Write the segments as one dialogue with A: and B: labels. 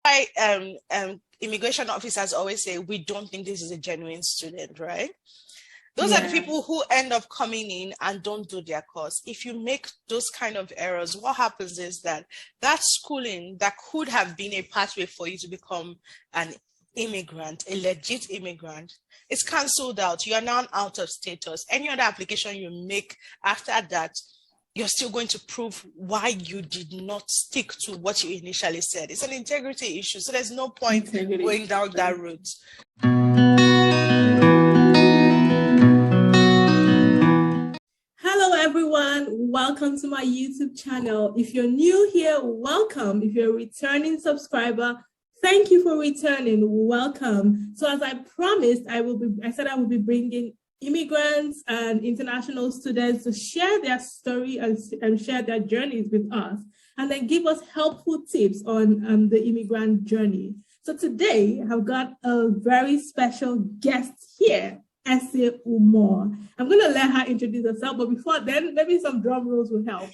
A: why immigration officers always say, we don't think this is a genuine student, right? Those are the people who end up coming in and don't do their course. If you make those kind of errors, what happens is that schooling that could have been a pathway for you to become an immigrant, a legit immigrant, it's cancelled out. You are now out of status. Any other application you make after that, you're still going to prove why you did not stick to what you initially said. It's an integrity issue. So there's no point going down that route.
B: Hello, everyone. Welcome to my YouTube channel. If you're new here, welcome. If you're a returning subscriber, thank you for returning. Welcome. So as I promised, I said I will be bringing immigrants and international students to share their story and share their journeys with us, and then give us helpful tips on the immigrant journey. So today, I've got a very special guest here, Ese Umor. I'm going to let her introduce herself, but before then, maybe some drum rolls will help.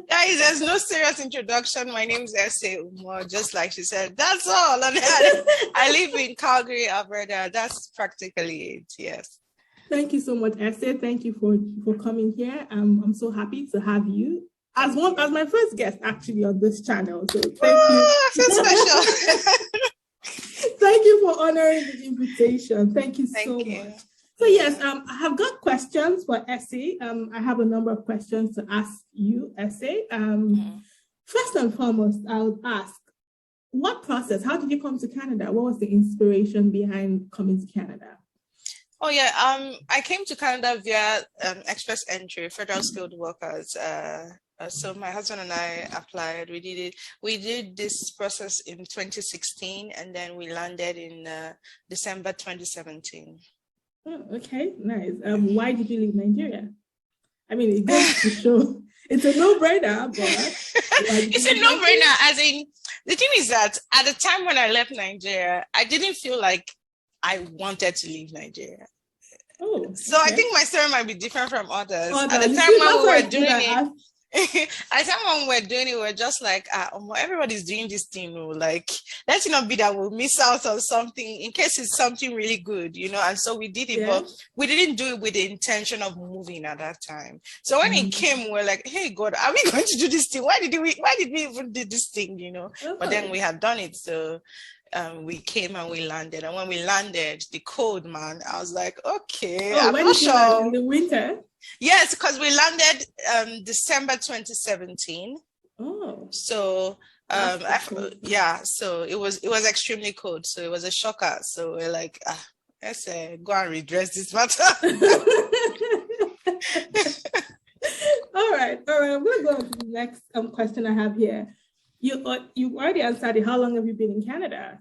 A: Guys, there's no serious introduction. My name is Ese Umor, just like she said. That's all. I live in Calgary, Alberta. That's practically it, yes.
B: Thank you so much, Ese. Thank you for coming here. I'm so happy to have you as my first guest, actually, on this channel. So thank you.
A: So special.
B: Thank you for honoring the invitation. Thank you so much. So yes, I have got questions for Ese. I have a number of questions to ask you, Ese. First and foremost, I would ask, what process? How did you come to Canada? What was the inspiration behind coming to Canada?
A: Oh yeah, I came to Canada via express entry, federal skilled workers. So my husband and I applied. We did this process in 2016, and then we landed in December 2017.
B: Oh, okay, nice. Why did you leave Nigeria? I mean, it goes to show it's a no-brainer, but
A: it's a no-brainer. As in, the thing is that at the time when I left Nigeria, I didn't feel like I wanted to leave Nigeria. Oh, okay. So I think my story might be different from others. At the time when we were doing it. At the time when we were doing it, we're just like, everybody's doing this thing. Like, let it not be that we'll miss out on something in case it's something really good, And so we did it, but we didn't do it with the intention of moving at that time. So when it came, we're like, hey, God, are we going to do this thing? Why did we even do this thing, But then we had done it. So we came and we landed. And when we landed, the cold, man, I was like, okay, I'm not sure.
B: In the winter?
A: Yes, because we landed December 2017.
B: Oh,
A: so so it was extremely cold. So it was a shocker. So we're like, let's go and redress this matter.
B: All right. I'm going to go on to the next question I have here. You already answered it. How long have you been in Canada?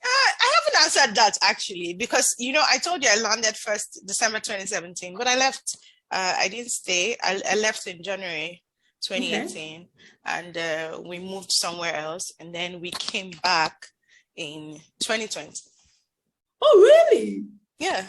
A: I haven't answered that actually, because I told you I landed first December 2017, but I left. I didn't stay. I left in January 2018, and we moved somewhere else, and then we came back in 2020.
B: Oh, really?
A: Yeah.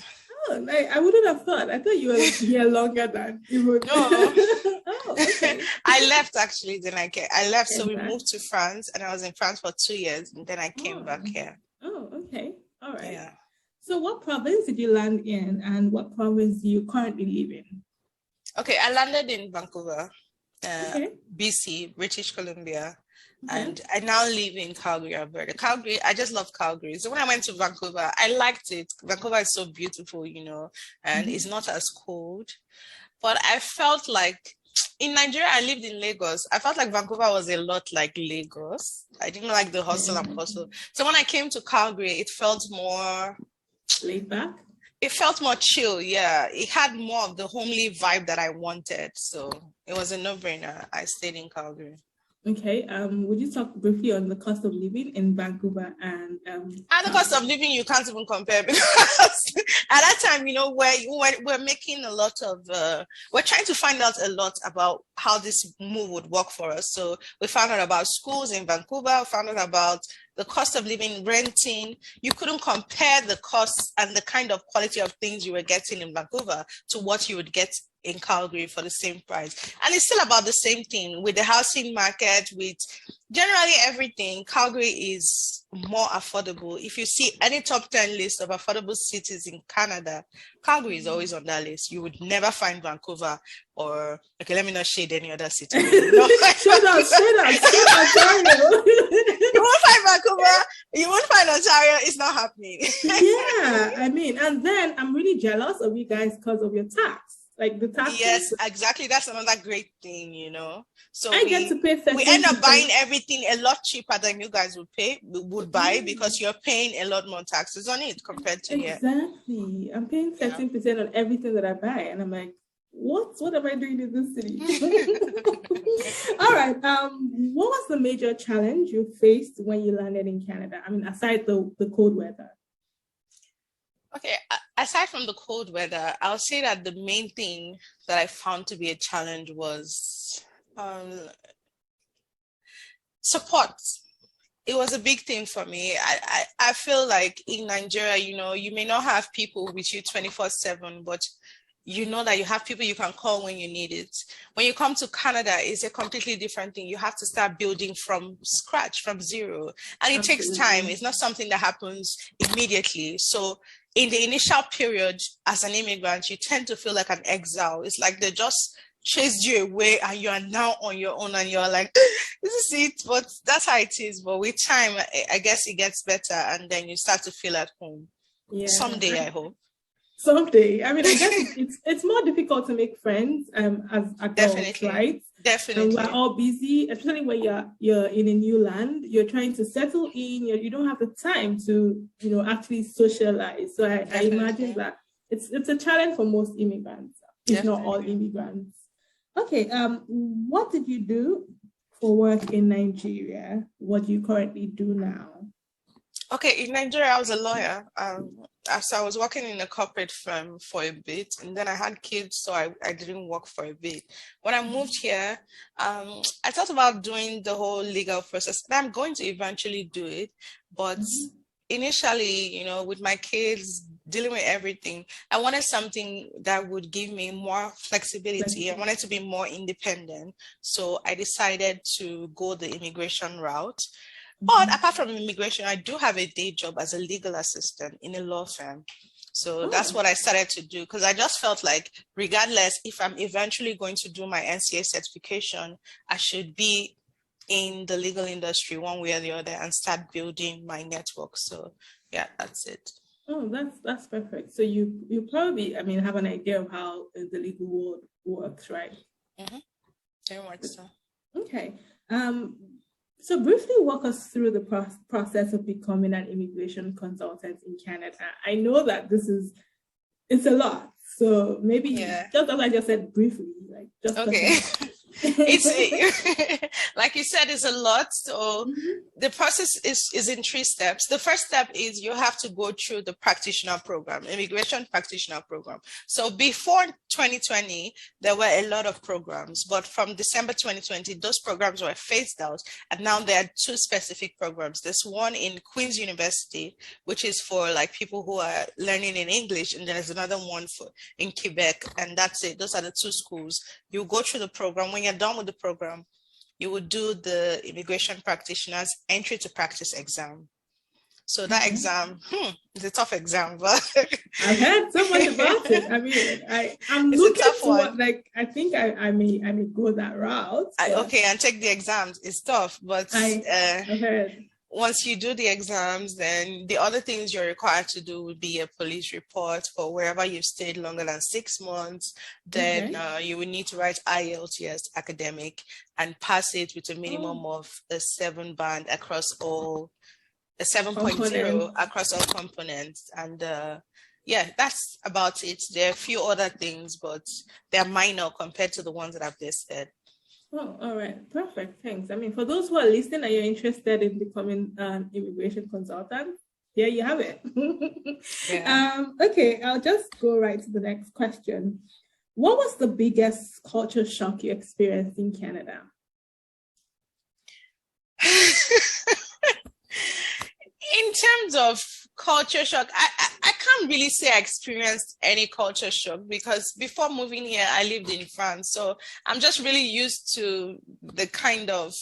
B: Oh, I wouldn't have thought. I thought you were here longer than you would.
A: No.
B: Oh, okay.
A: I left actually. Then I left, so we moved to France, and I was in France for 2 years, and then I came back here.
B: Oh, okay. All right.
A: Yeah.
B: So what province did you land in, and what province do you currently live in?
A: Okay, I landed in Vancouver, BC, British Columbia, and I now live in Calgary, Alberta. Calgary, I just love Calgary. So when I went to Vancouver, I liked it. Vancouver is so beautiful, and it's not as cold. But I felt like in Nigeria, I lived in Lagos. I felt like Vancouver was a lot like Lagos. I didn't like the hustle and bustle. So when I came to Calgary, it felt more
B: laid back.
A: It felt more chill, yeah. It had more of the homely vibe that I wanted. So it was a no-brainer. I stayed in Calgary.
B: Okay. Would you talk briefly on the cost of living in Vancouver and
A: the cost of living you can't even compare, because at that time, we're making a lot of we're trying to find out a lot about how this move would work for us. So we found out about schools in Vancouver, found out about the cost of living, renting. You couldn't compare the costs and the kind of quality of things you were getting in Vancouver to what you would get in Calgary for the same price. And it's still about the same thing with the housing market, with generally everything. Calgary is more affordable. If you see any top 10 list of affordable cities in Canada, Calgary is always on that list. You would never find Vancouver or, okay, let me not shade any other city. No,
B: shut up, Ontario.
A: You won't find Vancouver, you won't find Ontario, it's not happening.
B: Yeah, I mean, and then I'm really jealous of you guys because of your tax. Like the tax.
A: Yes, exactly. That's another great thing, you know. So
B: I get to pay 13%.
A: We end up buying everything a lot cheaper than you guys would buy because you're paying a lot more taxes on it compared to here.
B: Exactly. I'm paying 13% on everything that I buy. And I'm like, what am I doing in this city? All right. What was the major challenge you faced when you landed in Canada? I mean, aside the cold weather.
A: Okay, aside from the cold weather, I'll say that the main thing that I found to be a challenge was support. It was a big thing for me. I feel like in Nigeria, you know, you may not have people with you 24/7, but you know that you have people you can call when you need it. When you come to Canada, it's a completely different thing. You have to start building from scratch, from zero. And it takes time. It's not something that happens immediately. So in the initial period, as an immigrant, you tend to feel like an exile. It's like they just chased you away and you are now on your own and you're like, this is it. But that's how it is. But with time, I guess it gets better and then you start to feel at home. Yeah. Someday, I hope.
B: Someday. I mean, I guess it's more difficult to make friends as adults,
A: definitely,
B: right?
A: Definitely.
B: And we're all busy, especially when you're in a new land. You're trying to settle in. You don't have the time to, you know, actually socialize. So I imagine that it's a challenge for most immigrants, if not all immigrants. Okay. What did you do for work in Nigeria? What do you currently do now?
A: Okay, in Nigeria, I was a lawyer. So I was working in a corporate firm for a bit, and then I had kids, so I didn't work for a bit. When I moved here, I thought about doing the whole legal process, and I'm going to eventually do it. But initially, you know, with my kids, dealing with everything, I wanted something that would give me more flexibility. I wanted to be more independent. So I decided to go the immigration route. But apart from immigration, I do have a day job as a legal assistant in a law firm. So that's what I started to do because I just felt like regardless if I'm eventually going to do my NCA certification, I should be in the legal industry one way or the other and start building my network. So yeah, that's it.
B: Oh, that's perfect. So you probably, I mean, have an idea of how the legal world works, right?
A: Mm-hmm. Very much so.
B: Okay. So briefly walk us through the process of becoming an immigration consultant in Canada. I know that it's a lot. So maybe just as I just said briefly, like just
A: okay. It's like you said, it's a lot. So the process is in 3 steps. The first step is you have to go through the practitioner program, immigration practitioner program. So before 2020, there were a lot of programs, but from December 2020, those programs were phased out. And now there are 2 specific programs. There's one in Queen's University, which is for like people who are learning in English. And then there's another one in Quebec. And that's it. Those are the 2 schools. You go through the program. When you're done with the program, you would do the immigration practitioner's entry to practice exam. So that exam, it's a tough exam, but
B: I've heard so much about it. I mean, I'm looking forward, like, I think I may go that route.
A: Okay, and take the exams. It's tough, but
B: I've heard.
A: Once you do the exams, then the other things you're required to do would be a police report for wherever you've stayed longer than 6 months. Then you will need to write IELTS academic and pass it with a minimum of a 7 band across all, a 7.0 across all components. And yeah, that's about it. There are a few other things, but they're minor compared to the ones that I've listed.
B: Oh, all right. Perfect. Thanks. I mean, for those who are listening and you're interested in becoming an immigration consultant, there you have it. Okay, I'll just go right to the next question. What was the biggest culture shock you experienced in Canada?
A: In terms of Culture shock. I can't really say I experienced any culture shock because before moving here, I lived in France. So I'm just really used to the kind of,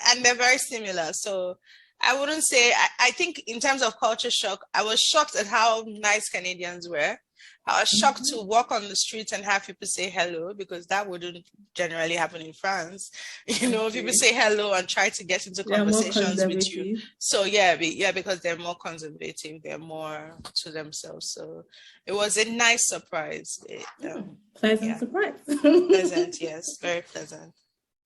A: and they're very similar. So I wouldn't say, I think in terms of culture shock, I was shocked at how nice Canadians were. I was shocked to walk on the streets and have people say hello, because that wouldn't generally happen in France. You know, people say hello and try to get into conversations with you. So yeah, because they're more conservative, they're more to themselves. So it was a nice surprise.
B: Pleasant surprise.
A: Pleasant, yes, very pleasant.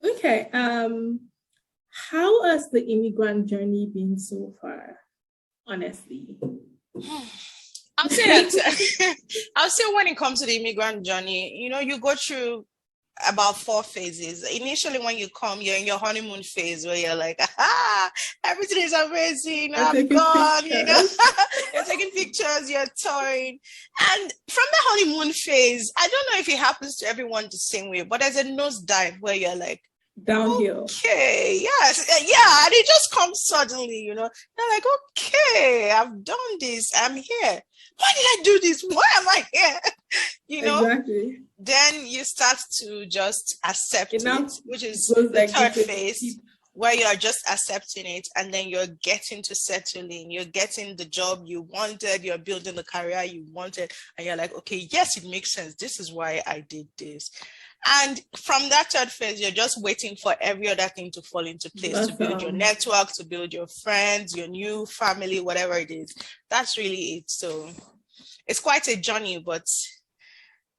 B: Okay. How has the immigrant journey been so far, honestly?
A: I'll say that. I'll say when it comes to the immigrant journey, you know, you go through about 4 phases. Initially, when you come, you're in your honeymoon phase where you're like, everything is amazing. I'm gone. You know, you're taking pictures, you're touring. And from the honeymoon phase, I don't know if it happens to everyone the same way, but there's a nosedive where you're like,
B: downhill.
A: Okay, yes, yeah, and it just comes suddenly, you know. They're like, okay, I've done this, I'm here. Why did I do this? Why am I here? You know,
B: exactly.
A: Then you start to just accept it, which is the third phase, where you're just accepting it, and then you're getting to settle in. You're getting the job you wanted, you're building the career you wanted, and you're like, okay, yes, it makes sense. This is why I did this. And from that third phase, you're just waiting for every other thing to fall into place, to build your network, to build your friends, your new family, whatever it is. That's really it. So it's quite a journey, but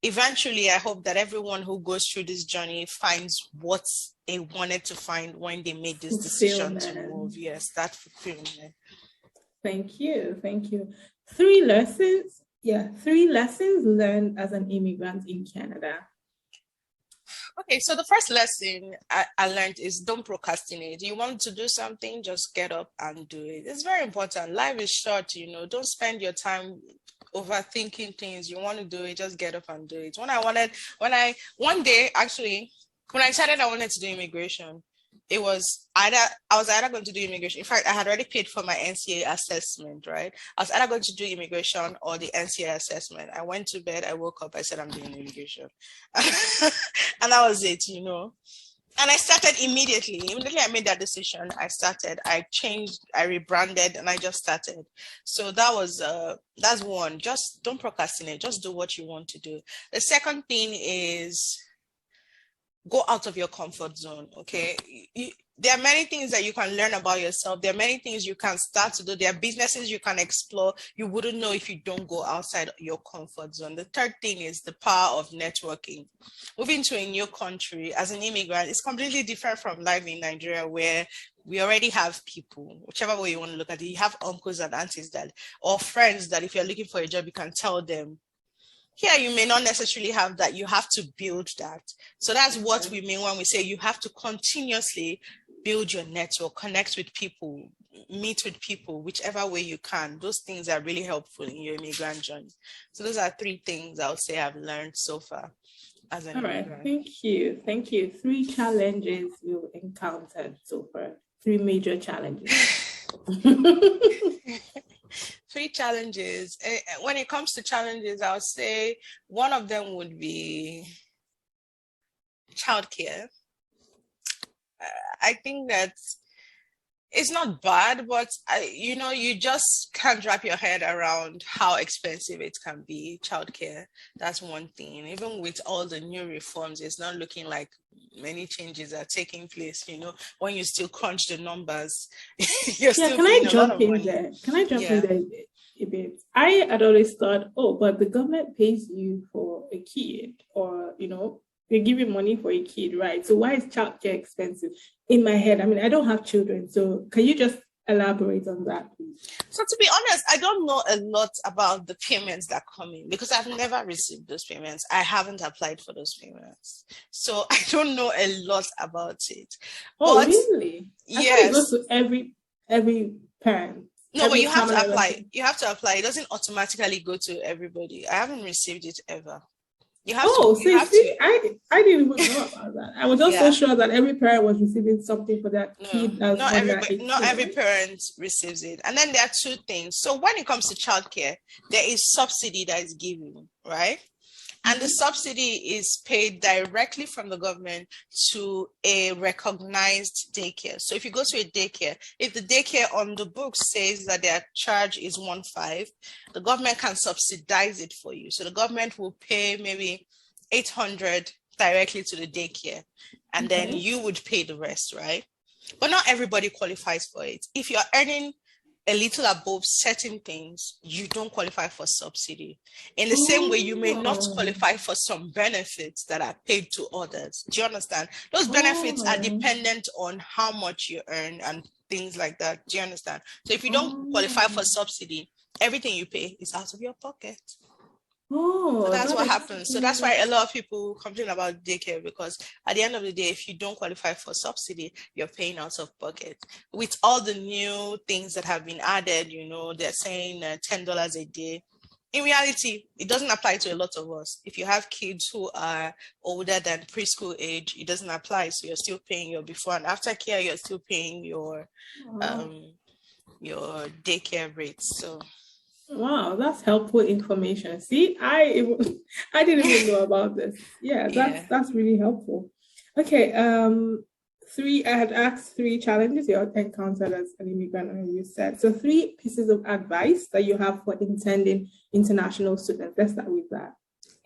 A: eventually I hope that everyone who goes through this journey finds what they wanted to find when they made this decision to move. Yes, that fulfillment.
B: Thank you. Thank you. 3 lessons. Yeah, 3 lessons learned as an immigrant in Canada.
A: Okay, so the first lesson I learned is don't procrastinate. You want to do something, just get up and do it. It's very important. Life is short, you know. Don't spend your time overthinking things. You want to do it, just get up and do it. When I decided I wanted to do immigration, it was I was either going to do immigration. In fact, I had already paid for my NCA assessment, right? I was either going to do immigration or the NCA assessment. I went to bed, I woke up, I said, I'm doing immigration. And that was it, you know. And I started immediately. Immediately I made that decision. I changed, I rebranded, and I just started. So that's one. Just don't procrastinate. Just do what you want to do. The second thing is go out of your comfort zone, okay? There are many things that you can learn about yourself. There are many things you can start to do. There are businesses you can explore. You wouldn't know if you don't go outside your comfort zone. The third thing is the power of networking. Moving to a new country as an immigrant is completely different from life in Nigeria, where we already have people, whichever way you want to look at it. You have uncles and aunties or friends that if you're looking for a job, you can tell them. Here, you may not necessarily have that. You have to build that. So that's what we mean when we say you have to continuously build your network, connect with people, meet with people, whichever way you can. Those things are really helpful in your immigrant journey. So those are 3 things I would say I've learned so far as an immigrant.
B: Right. Thank you. Thank you. 3 challenges you've encountered so far. 3 major challenges.
A: 3 challenges. When it comes to challenges, I would say one of them would be childcare. I think that it's not bad, but you just can't wrap your head around how expensive it can be. Childcare, that's one thing. Even with all the new reforms, it's not looking like many changes are taking place. You know, when you still crunch the numbers, you're still paying a lot of money.
B: Can I jump in there a bit? I had always thought, but the government pays you for a kid, or they give you money for a kid, right? So why is childcare expensive? In my head, I mean, I don't have children, so can you just elaborate on that, please?
A: So to be honest, I don't know a lot about the payments that come in because I've never received those payments. I haven't applied for those payments. So I don't know a lot about it.
B: Oh, really?
A: Yes.
B: It goes to every parent.
A: No, but you have to apply. You have to apply. It doesn't automatically go to everybody. I haven't received it ever. You have to.
B: I didn't even know about that. I was just so sure that every parent was receiving something for that kid.
A: Not every parent receives it. And then there are two things. So when it comes to childcare, there is subsidy that is given, right? And the subsidy is paid directly from the government to a recognized daycare. So if you go to a daycare, if the daycare on the book says that their charge is 1.5, the government can subsidize it for you. So the government will pay maybe 800 directly to the daycare, and then you would pay the rest, right? But not everybody qualifies for it. If you're earning a little above certain things, you don't qualify for subsidy. In the same way, you may not qualify for some benefits that are paid to others. Do you understand? Those benefits are dependent on how much you earn and things like that. Do you understand? So if you don't qualify for subsidy, everything you pay is out of your pocket. So that's what happens. So that's why a lot of people complain about daycare, because at the end of the day, if you don't qualify for subsidy, you're paying out of pocket. With all the new things that have been added, they're saying $10 a day. In reality, it doesn't apply to a lot of us. If you have kids who are older than preschool age, it doesn't apply. So you're still paying your before and after care. You're still paying your daycare rates. So.
B: Wow, that's helpful information. See, I didn't even know about this. Yeah, that's really helpful. Okay, I had asked 3 challenges you encountered as an immigrant, and you said so. 3 pieces of advice that you have for intending international students. Let's start with that.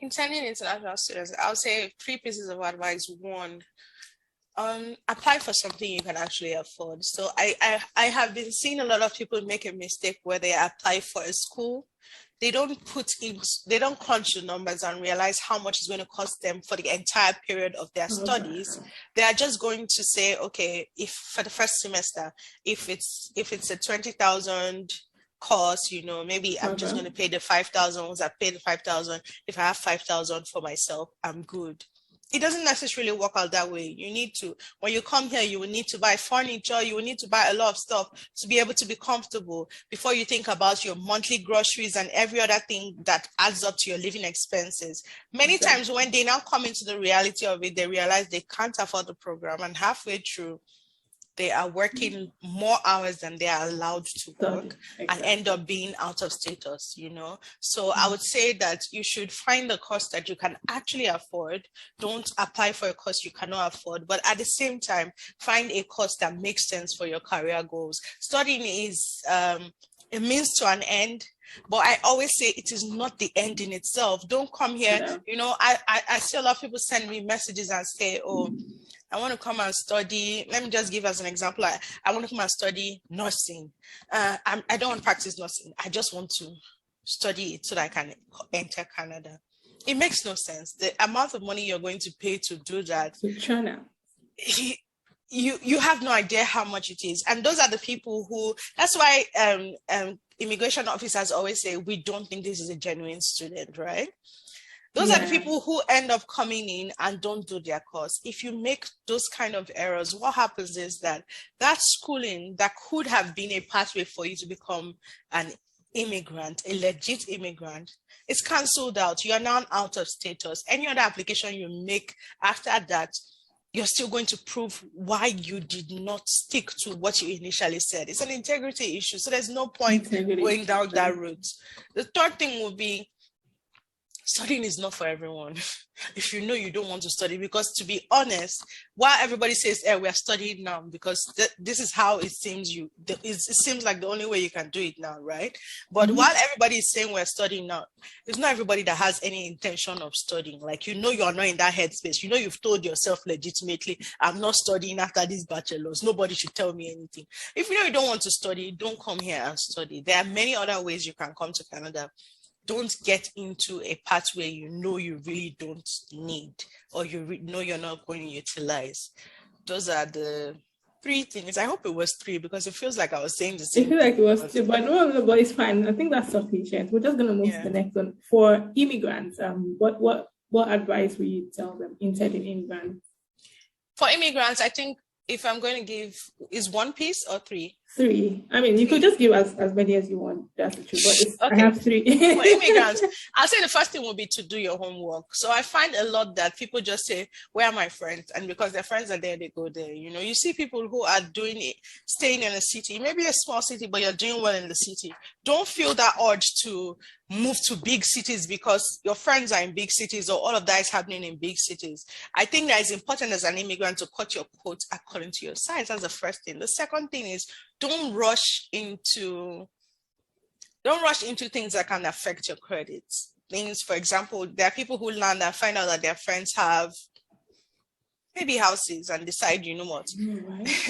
A: Intending international students, I would say 3 pieces of advice. 1, apply for something you can actually afford. So I have been seeing a lot of people make a mistake where they apply for a school. They don't crunch the numbers and realize how much it's going to cost them for the entire period of their studies. They are just going to say, okay, if for the first semester, if it's a 20,000 course, maybe I'm just going to pay the 5,000. Once I pay the 5,000, if I have 5,000 for myself, I'm good. It doesn't necessarily work out that way. You need to, when you come here, you will need to buy furniture. You will need to buy a lot of stuff to be able to be comfortable before you think about your monthly groceries and every other thing that adds up to your living expenses. Many times when they now come into the reality of it, they realize they can't afford the program, and halfway through, they are working more hours than they are allowed to work and end up being out of status, So I would say that you should find a course that you can actually afford. Don't apply for a course you cannot afford, but at the same time, find a course that makes sense for your career goals. Studying is a means to an end, but I always say it is not the end in itself. Don't come here. I see a lot of people send me messages and say, I want to come and study. Let me just give as an example. I want to come and study nursing. I don't want to practice nursing. I just want to study it so that I can enter Canada. It makes no sense. The amount of money you're going to pay to do that, you have no idea how much it is. And those are the people who, that's why immigration officers always say, we don't think this is a genuine student, right? Those are the people who end up coming in and don't do their course. If you make those kind of errors, what happens is that schooling that could have been a pathway for you to become an immigrant, a legit immigrant, is cancelled out. You are now out of status. Any other application you make after that, you're still going to prove why you did not stick to what you initially said. It's an integrity issue. So there's no point going down that route. The third thing would be, studying is not for everyone. If you know you don't want to study, because to be honest, while everybody says, we're studying now because this is how it seems it seems like the only way you can do it now, right? But while everybody is saying we're studying now, it's not everybody that has any intention of studying. Like, you're not in that headspace. You've told yourself legitimately, I'm not studying after these bachelors. Nobody should tell me anything. If you know you don't want to study, don't come here and study. There are many other ways you can come to Canada. Don't get into a pathway you really don't need, or know you're not going to utilize. Those are the 3 things. I hope it was 3, because it feels like I was saying the same.
B: I feel like it was 2, but no, but it's fine. I think that's sufficient. We're just going to move to the next one. For immigrants, what advice will you tell them, intending immigrants?
A: For immigrants, I think if I'm going to give, is 1 piece or 3?
B: 3. I mean, you could just give as many as you want. That's the truth. But I have 3.
A: For immigrants, I'll say the first thing will be to do your homework. So I find a lot that people just say, where are my friends? And because their friends are there, they go there. You know, you see people who are doing it, staying in a city, maybe a small city, but you're doing well in the city. Don't feel that urge to move to big cities because your friends are in big cities or all of that is happening in big cities. I think that it's important as an immigrant to cut your coat according to your size. That's the first thing. The second thing is don't rush into things that can affect your credit. Things, for example, there are people who land and find out that their friends have maybe houses and decide, you know what,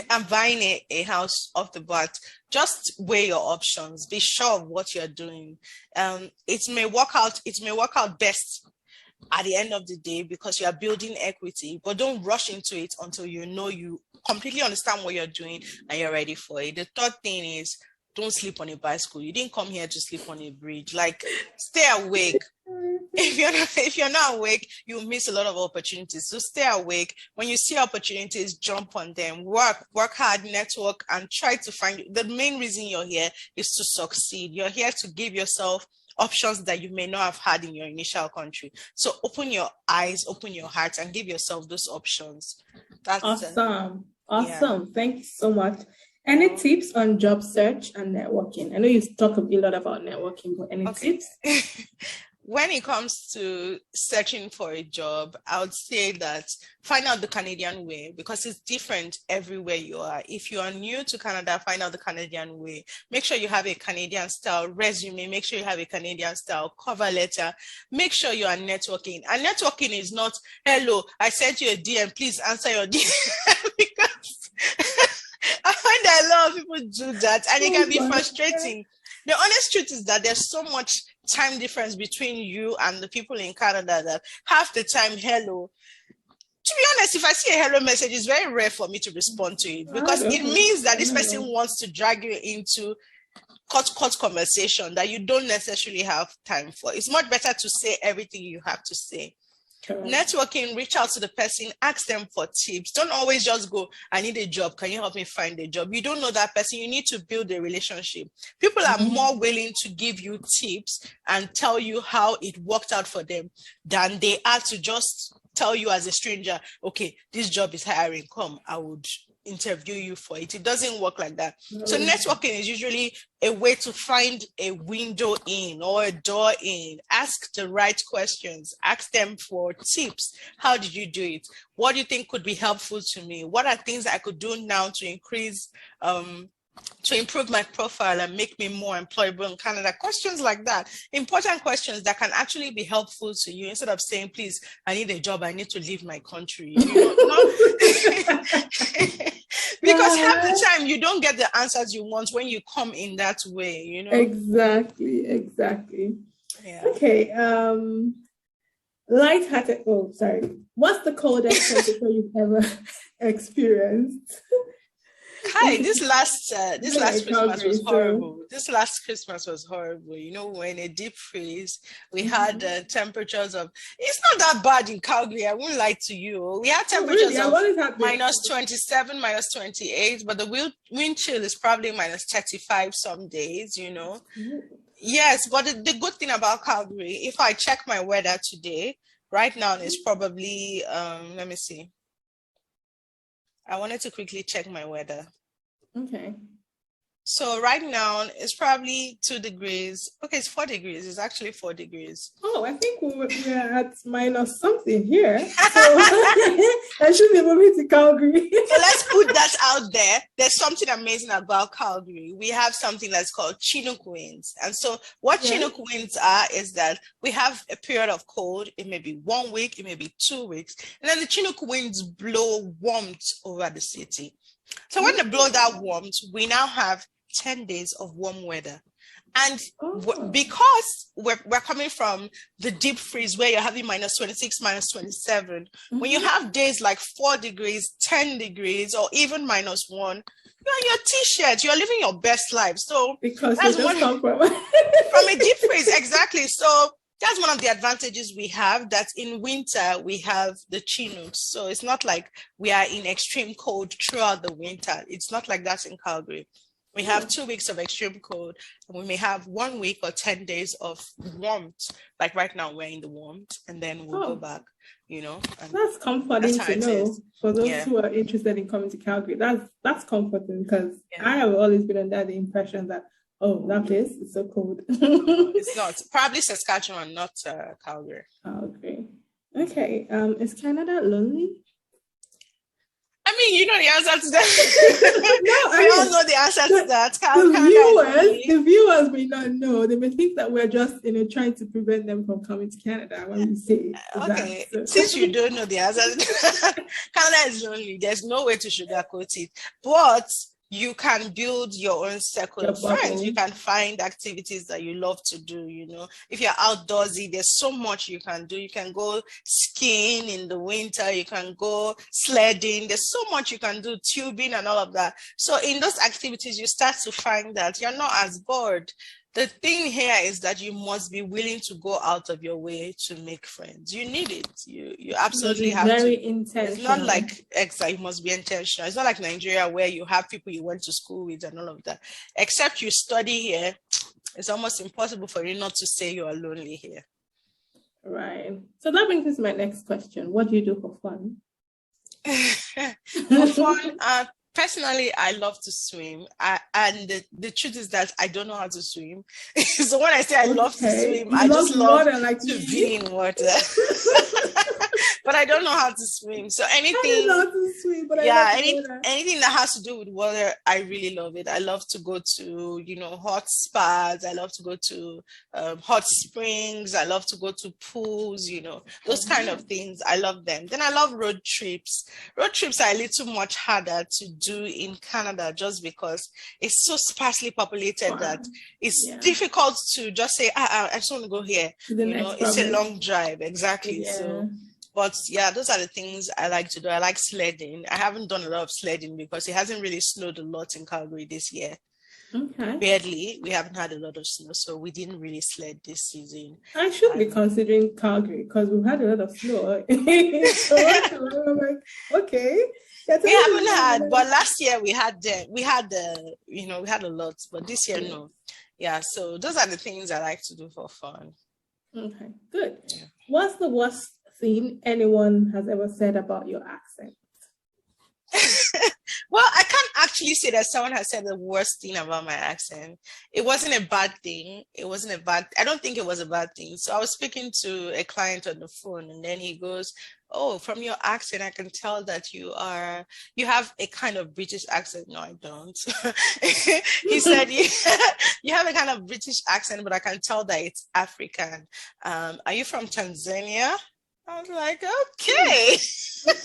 A: I'm buying a house off the bat. Just weigh your options. Be sure of what you're doing. It may work out best at the end of the day because you are building equity, but don't rush into it until you know you completely understand what you're doing and you're ready for it. The third thing is don't sleep on a bicycle. You didn't come here to sleep on a bridge. Like, stay awake. If you're not awake, you'll miss a lot of opportunities. So stay awake. When you see opportunities, jump on them. Work hard, network, and try to find. The main reason you're here is to succeed. You're here to give yourself options that you may not have had in your initial country. So open your eyes, open your heart, and give yourself those options. That's
B: awesome. Awesome. Yeah. Thank you so much. Any tips on job search and networking? I know you talk a lot about networking, but any tips?
A: When it comes to searching for a job, I would say that find out the Canadian way because it's different everywhere you are. If you are new to Canada, find out the Canadian way. Make sure you have a Canadian style resume. Make sure you have a Canadian style cover letter. Make sure you are networking. And networking is not, hello, I sent you a DM, please answer your DM. Because I find that a lot of people do that and it can be frustrating. The honest truth is that there's so much time difference between you and the people in Canada that half the time, hello. To be honest, if I see a hello message, it's very rare for me to respond to it because it means that this person wants to drag you into cut conversation that you don't necessarily have time for. It's much better to say everything you have to say. Correct. Networking, reach out to the person, ask them for tips. Don't always just go, I need a job. Can you help me find a job? You don't know that person. You need to build a relationship. People are more willing to give you tips and tell you how it worked out for them than they are to just tell you as a stranger, okay, this job is hiring, come, I would interview you for it. It doesn't work like that. So networking is usually a way to find a window in or a door in. Ask the right questions. Ask them for tips. How did you do it? What do you think could be helpful to me? What are things I could do now to increase to improve my profile and make me more employable in Canada? Questions like that, important questions that can actually be helpful to you instead of saying, please, I need a job, I need to leave my country. Because half the time you don't get the answers you want when you come in that way, you know?
B: Exactly. Yeah. Okay. Lighthearted. Oh, sorry. What's the coldest temperature you've ever experienced?
A: Hi, this last Christmas was horrible. This last Christmas was horrible. You know, we're in a deep freeze. We had temperatures of, it's not that bad in Calgary. I won't lie to you. We had temperatures of minus 27, minus 28, but the wind chill is probably minus 35 some days, you know. Yes, but the good thing about Calgary, if I check my weather today, right now it's probably, let me see. I wanted to quickly check my weather.
B: Okay.
A: So right now it's probably 2 degrees. Okay, it's 4 degrees. It's actually 4 degrees.
B: Oh, I think we're at minus something here. So I should be moving to Calgary.
A: So let's put that out there. There's something amazing about Calgary. We have something that's called Chinook winds. And so what Chinook winds are is that we have a period of cold. It may be 1 week, it may be 2 weeks. And then the Chinook winds blow warmth over the city. So when they blow that warmth, we now have 10 days of warm weather. And because we're coming from the deep freeze where you're having minus 26, minus 27, when you have days like 4 degrees, 10 degrees, or even minus 1, you're in your t-shirt, you're living your best life. So
B: because that's one from
A: a deep freeze, exactly. So that's one of the advantages we have, that in winter we have the Chinooks. So it's not like we are in extreme cold throughout the winter. It's not like that in Calgary. We have 2 weeks of extreme cold, and we may have 1 week or 10 days of warmth. Like right now, we're in the warmth, and then we'll go back, you know. And
B: that's comforting to know for those who are interested in coming to Calgary. That's comforting, because I have always been under the impression that, oh, that place is so cold.
A: It's not. Probably Saskatchewan, not Calgary.
B: Okay. Is Canada lonely?
A: I mean, you know the answer to that. We all know the answer to that.
B: The viewers may not know. They may think that we're just, trying to prevent them from coming to Canada when we say
A: okay. That. So. Since you don't know the answer, Canada is lonely. There's no way to sugarcoat it. But you can build your own circle of friends. You can find activities that you love to do, If you're outdoorsy, there's so much you can do. You can go skiing in the winter. You can go sledding. There's so much you can do, tubing and all of that. So in those activities, you start to find that you're not as bored. The thing here is that you must be willing to go out of your way to make friends. You need it. You absolutely have to.
B: Very intentional.
A: It's not like you must be intentional. It's not like Nigeria where you have people you went to school with and all of that. Except you study here, it's almost impossible for you not to say you are lonely here.
B: Right. So that brings us to my next question. What do you do for fun?
A: For fun, personally, I love to swim, and the truth is that I don't know how to swim. So when I say I love to swim, I just love to be in water. But I don't know how to swim. So anything that has to do with water, I really love it. I love to go to, hot spas. I love to go to hot springs. I love to go to pools, those kind of things. I love them. Then I love road trips. Road trips are a little much harder to do in Canada just because it's so sparsely populated that it's difficult to just say, I just want to go here. It's a long drive. Exactly. Yeah. So. But those are the things I like to do. I like sledding. I haven't done a lot of sledding because it hasn't really snowed a lot in Calgary this year.
B: Okay.
A: Barely. We haven't had a lot of snow, so we didn't really sled this season.
B: I should be considering Calgary because we've had a lot of snow. So I'm like, okay.
A: We haven't had, but last year we had a lot, but this year no. Yeah, so those are the things I like to do for fun.
B: Okay, good. Yeah. What's the worst thing anyone has ever said about your accent?
A: Well, I can't actually say that someone has said the worst thing about my accent. It wasn't a bad thing. I don't think it was a bad thing. So I was speaking to a client on the phone, and then he goes, "Oh, from your accent, I can tell that you have a kind of British accent." No, I don't. He said, you have a kind of British accent, but I can tell that it's African. Are you from Tanzania? I was like, okay.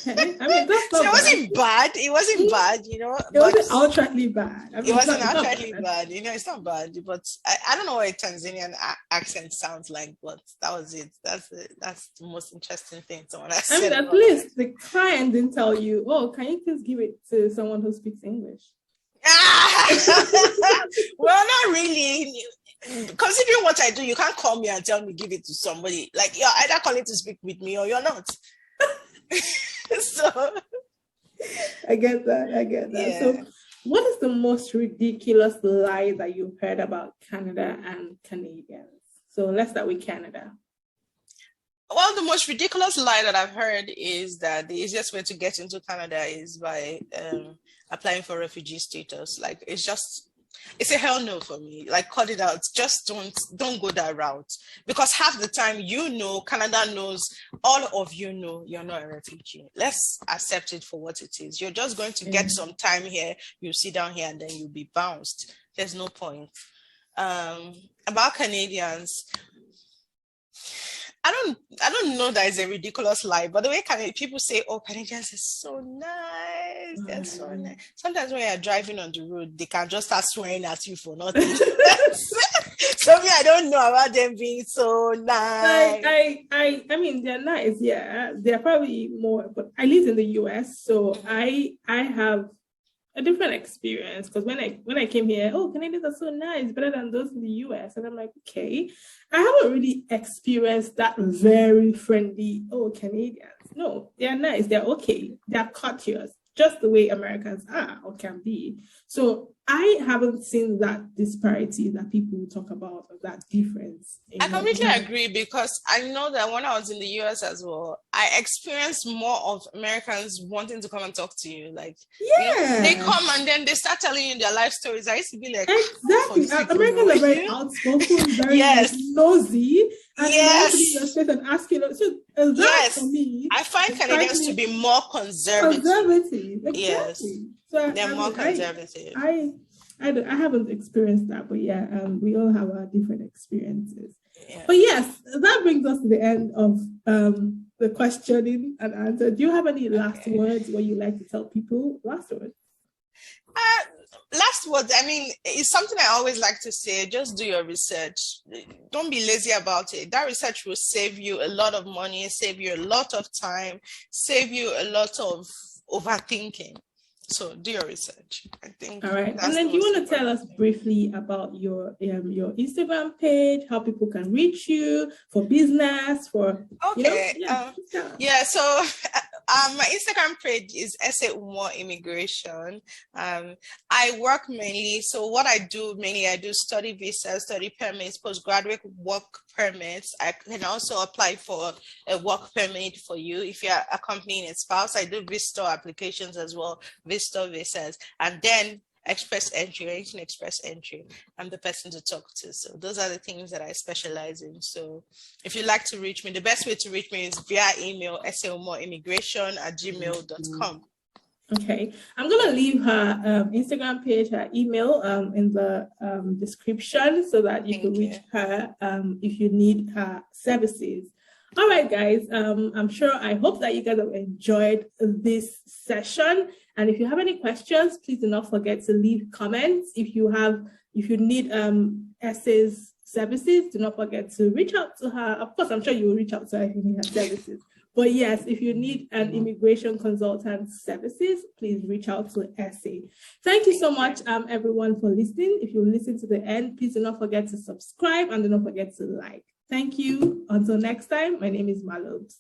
B: I mean, that's not
A: so it wasn't bad. It wasn't bad,
B: It wasn't outrightly bad.
A: It wasn't outrightly bad. It's not bad. But I don't know what a Tanzanian accent sounds like, but that was it. That's the most interesting thing someone has said.
B: At least the client didn't tell you, oh, can you please give it to someone who speaks English?
A: Well, not really. Considering what I do, you can't call me and tell me give it to somebody. Like, you're either calling to speak with me or you're not. So
B: I get that. Yeah. So what is the most ridiculous lie that you've heard about Canada and Canadians? So let's start with Canada.
A: Well, the most ridiculous lie that I've heard is that the easiest way to get into Canada is by applying for refugee status. Like, it's a hell no for me. Like, cut it out. Just don't go that route. Because half the time, Canada knows, all of you know you're not a refugee. Let's accept it for what it is. You're just going to get some time here. You sit down here and then you'll be bounced. There's no point. About Canadians, I don't know that it's a ridiculous lie, but the way people say, oh, Canadians are so nice. They're so nice. Sometimes when you're driving on the road, they can just start swearing at you for nothing. So I don't know about them being so nice.
B: I mean, they're nice, yeah. They're probably more, but I live in the US, so I have a different experience, because when I came here, oh, Canadians are so nice, better than those in the US. And I'm like, okay, I haven't really experienced that very friendly, oh, Canadians. No, they're nice, they're okay, they're courteous. just the way Americans are or can be. So I haven't seen that disparity that people talk about, or that difference.
A: I completely agree, because I know that when I was in the US as well, I experienced more of Americans wanting to come and talk to you. Like, they come and then they start telling you their life stories. I used to be like,
B: exactly. Americans are very outspoken, very nosy, and and asking. So that for me,
A: I find Canadians to be more conservative.
B: Exactly.
A: Yes, so they're more conservative.
B: I haven't experienced that, but we all have our different experiences.
A: Yeah.
B: But yes, that brings us to the end of the questioning and answer. Do you have any last words what you like to tell people? Last words.
A: Last words, I mean, it's something I always like to say. Just do your research. Don't be lazy about it. That research will save you a lot of money, save you a lot of time, save you a lot of overthinking. So do your research, I think.
B: All right. And then do you want to tell us briefly about your Instagram page, how people can reach you for business, for
A: so my Instagram page is Immigration. I work mainly, so what I do mainly, I do study visas, study permits, postgraduate work permits. I can also apply for a work permit for you if you're accompanying a spouse. I do visitor applications as well, visitor visas, and then express entry, anything express entry. I'm the person to talk to. So those are the things that I specialize in. So if you'd like to reach me, the best way to reach me is via email, immigration@gmail.com.
B: Okay, I'm gonna leave her Instagram page, her email in the description, so that you can reach her if you need her services. All right, guys. I hope that you guys have enjoyed this session. And if you have any questions, please do not forget to leave comments. If you need Essay's services, do not forget to reach out to her. Of course, I'm sure you will reach out to her if you need her services. But yes, if you need an immigration consultant services, please reach out to Essay. Thank you so much, everyone, for listening. If you listen to the end, please do not forget to subscribe and do not forget to like. Thank you. Until next time, my name is Malobes.